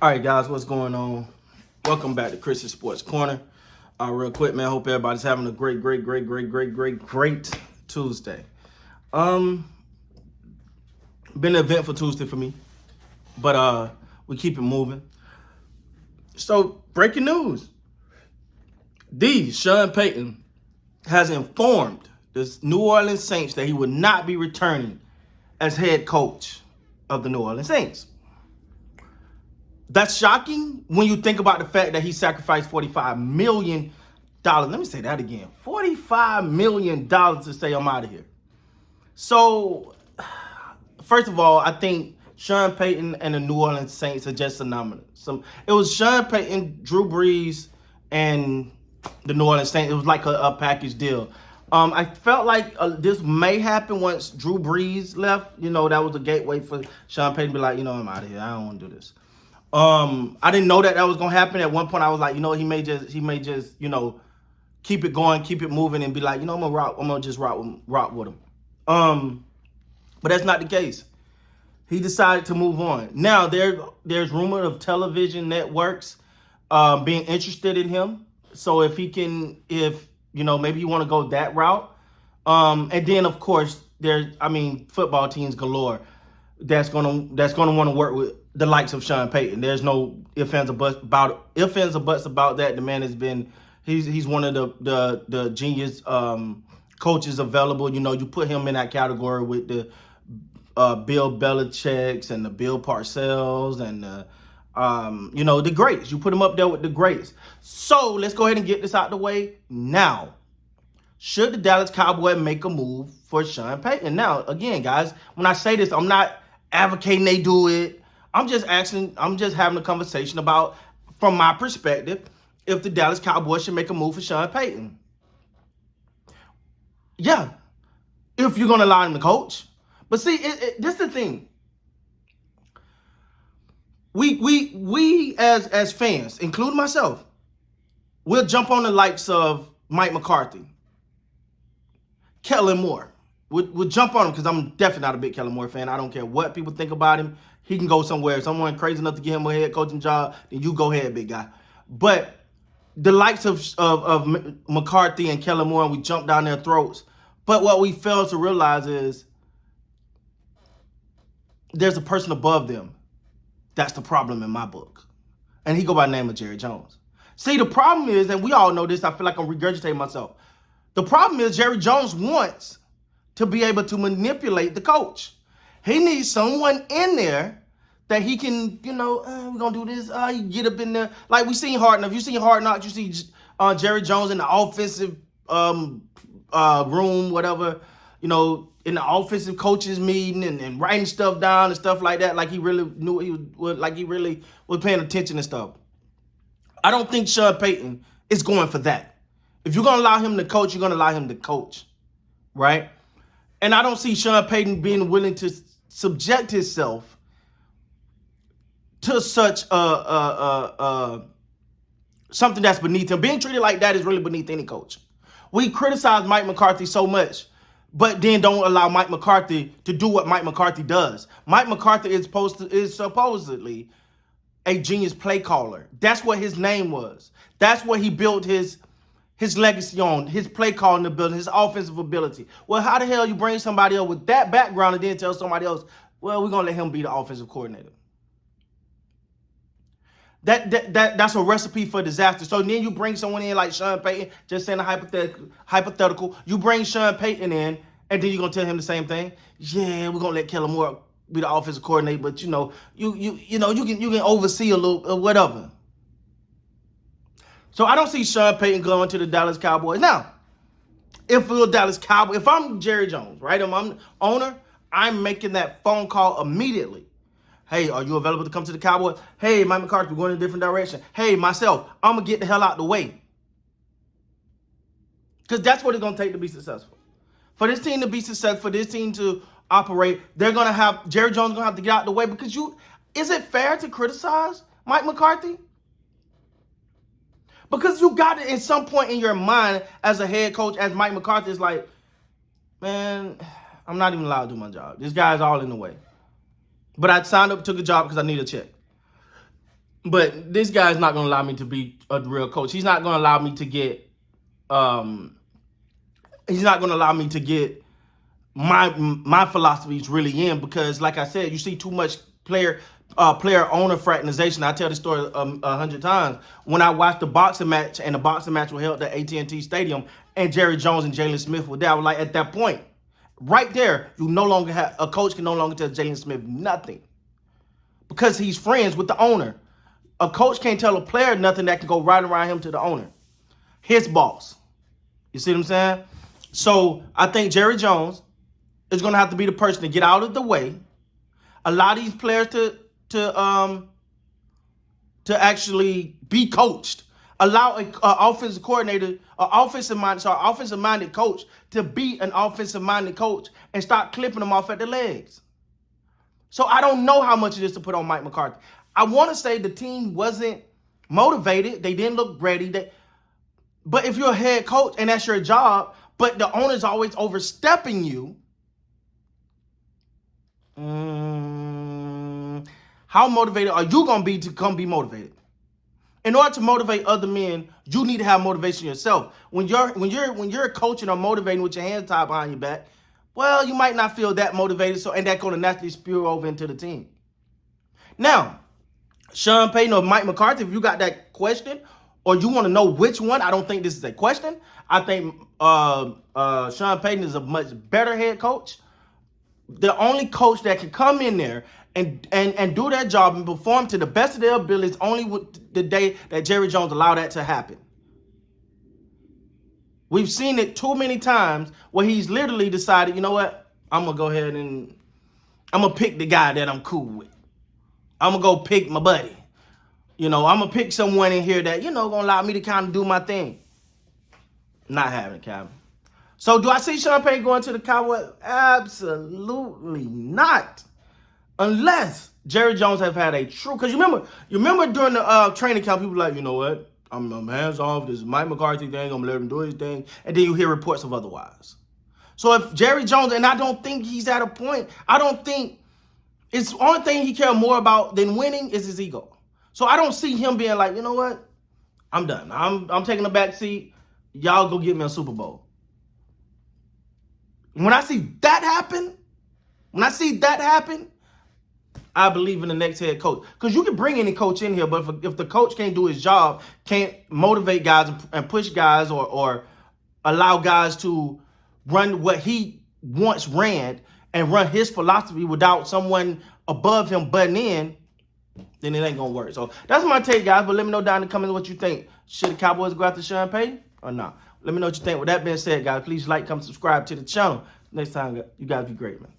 All right, guys, what's going on? Welcome back to Christian Sports Corner. Real quick, man. Hope everybody's having a great Tuesday. Um, Been an eventful Tuesday for me, but we keep it moving. So, breaking news: Sean Payton has informed the New Orleans Saints that he will not be returning as head coach of the New Orleans Saints. That's shocking when you think about the fact that he sacrificed $45 million. Let me say that again. $45 million to say I'm out of here. So, first of all, I think Sean Payton and the New Orleans Saints are just synonymous. It was Sean Payton, Drew Brees, and the New Orleans Saints. It was like a package deal. I felt like this may happen once Drew Brees left. You know, that was a gateway for Sean Payton to be like, I'm out of here. I don't want to do this. I didn't know that was gonna happen. At one point, I was like, he may just, keep it going, keep it moving, and be like, I'm gonna just rock with him. But that's not the case. He decided to move on. Now there's rumor of television networks being interested in him. So if maybe you want to go that route. And then of course football teams galore that's gonna want to work with the likes of Sean Payton. There's no ifs, ands, or buts about that. The man has been he's one of the genius coaches available. You put him in that category with the Bill Belichick's and the Bill Parcells and the greats. You put him up there with the greats. So let's go ahead and get this out the way now. Should the Dallas Cowboys make a move for Sean Payton? Now, again, guys, when I say this, I'm not advocating they do it. I'm just having a conversation about, from my perspective, if the Dallas Cowboys should make a move for Sean Payton. Yeah, if you're going to allow him to coach. But see, this is the thing. We as fans, including myself, we'll jump on the likes of Mike McCarthy, Kellen Moore. We'll jump on him because I'm definitely not a big Kellen Moore fan. I don't care what people think about him. He can go somewhere. If someone crazy enough to give him a head coaching job, then you go ahead, big guy. But the likes of McCarthy and Kellen Moore, we jump down their throats. But what we fail to realize is there's a person above them. That's the problem in my book. And he go by the name of Jerry Jones. See, the problem is, and we all know this, I feel like I'm regurgitating myself. The problem is Jerry Jones wants to be able to manipulate the coach. He needs someone in there that he can, we're going to do this. You get up in there. Like we seen Hard Knocks. You seen Hard Knocks, you see Jerry Jones in the offensive room, whatever, in the offensive coaches meeting and writing stuff down and stuff like that. Like he really knew he really was paying attention and stuff. I don't think Sean Payton is going for that. If you're going to allow him to coach, you're going to allow him to coach, right? And I don't see Sean Payton being willing to subject himself to such something that's beneath him. Being treated like that is really beneath any coach. We criticize Mike McCarthy so much, but then don't allow Mike McCarthy to do what Mike McCarthy does. Mike McCarthy is supposedly a genius play caller. That's what his name was. That's what he built his legacy on, his play calling ability, his offensive ability. Well, how the hell you bring somebody else with that background and then tell somebody else, well, we're going to let him be the offensive coordinator? That's a recipe for disaster. So then you bring someone in like Sean Payton, just saying a hypothetical. You bring Sean Payton in, and then you're going to tell him the same thing? Yeah, we're going to let Kellen Moore be the offensive coordinator, but you can oversee a little whatever. So I don't see Sean Payton going to the Dallas Cowboys. Now, if I'm Jerry Jones, right? I'm the owner, I'm making that phone call immediately. Hey, are you available to come to the Cowboys? Hey, Mike McCarthy, we're going in a different direction. Hey, myself, I'm going to get the hell out the way. Because that's what it's going to take to be successful. For this team to be successful, for this team to operate, Jerry Jones is going to have to get out the way because is it fair to criticize Mike McCarthy? Because you got it at some point in your mind as a head coach, as Mike McCarthy is like, man, I'm not even allowed to do my job. This guy's all in the way. But I signed up, took a job because I need a check. But this guy's not going to allow me to be a real coach. He's not going to allow me to get he's not going to allow me to get my philosophies really in, because like I said, you see too much player owner fraternization. I tell this story 100 times. When I watched the boxing match, and the boxing match was held at AT&T Stadium, and Jerry Jones and Jalen Smith were there, I was like, at that point, right there, you no longer have a coach can no longer tell Jalen Smith nothing, because he's friends with the owner. A coach can't tell a player nothing that can go right around him to the owner, his boss. You see what I'm saying? So I think Jerry Jones is going to have to be the person to get out of the way, allow these players to actually be coached, allow an offensive coordinator, offensive minded coach to be an offensive minded coach, and start clipping them off at the legs. So I don't know how much it is to put on Mike McCarthy. I want to say the team wasn't motivated. They didn't look ready. But if you're a head coach and that's your job, but the owner's always overstepping you, how motivated are you going to be be motivated? In order to motivate other men, you need to have motivation yourself. When you're coaching or motivating with your hands tied behind your back, well, you might not feel that motivated, and that's going to naturally spill over into the team. Now, Sean Payton or Mike McCarthy, if you got that question, or you want to know which one, I don't think this is a question. I think Sean Payton is a much better head coach. The only coach that can come in there and do their job and perform to the best of their abilities only with the day that Jerry Jones allowed that to happen. We've seen it too many times where he's literally decided, you know what, I'm going to go ahead and I'm going to pick the guy that I'm cool with. I'm going to go pick my buddy. I'm going to pick someone in here that, going to allow me to kind of do my thing. Not having it, Calvin. So do I see Sean Payton going to the Cowboys? Absolutely not. Unless Jerry Jones have had a true, because you remember during the training camp, people were like, you know what, I'm hands off, this is Mike McCarthy thing, I'm going to let him do his thing, and then you hear reports of otherwise. So if Jerry Jones, and I don't think he's at a point, I don't think, it's the only thing he cares more about than winning is his ego. So I don't see him being like, you know what, I'm done. I'm taking a back seat. Y'all go get me a Super Bowl. When I see that happen, I believe in the next head coach. Because you can bring any coach in here, but if the coach can't do his job, can't motivate guys and push guys or allow guys to run what he once ran and run his philosophy without someone above him butting in, then it ain't going to work. So that's my take, guys. But let me know down in the comments what you think. Should the Cowboys go after Sean Payton or not? Let me know what you think. With that being said, guys, please like, comment, subscribe to the channel. Next time, you guys be great, man.